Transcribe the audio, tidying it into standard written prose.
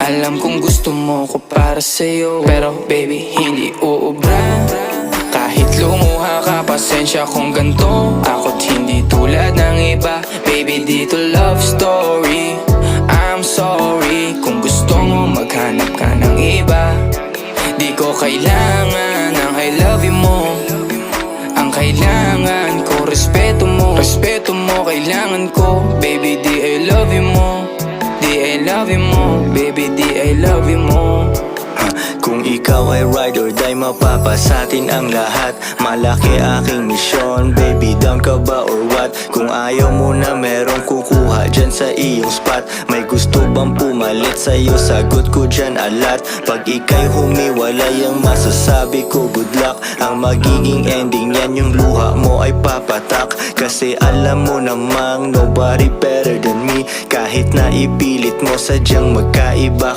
Alam kong gusto mo ko para sa'yo, pero baby hindi uubra. Kahit lumuha ka, pasensya kung ganto. Ako't hindi tulad ng iba. Baby dito love story. I'm sorry kung gusto mo maghanap ka ng iba. Di ko kailangan ng I love you mo. Ang kailangan ko respeto mo. Respeto mo kailangan ko. Baby di I love you mo. Di I love you mo. Baby di I love you mo. Kung ikaw ay ride or die, mapapasatin ang lahat. Malaki aking misyon, baby down ka ba or what? Kung ayaw mo na merong kukuha dyan sa iyong spot. May gusto bang pumalit sa'yo? Sagot ko dyan alat. Pag ika'y humiwalay, ang masasabi ko good luck. Ang magiging ending yan, yung luha mo ay papatak. Kasi alam mo namang nobody better than me. Kahit na ipilit mo sadyang magkaiba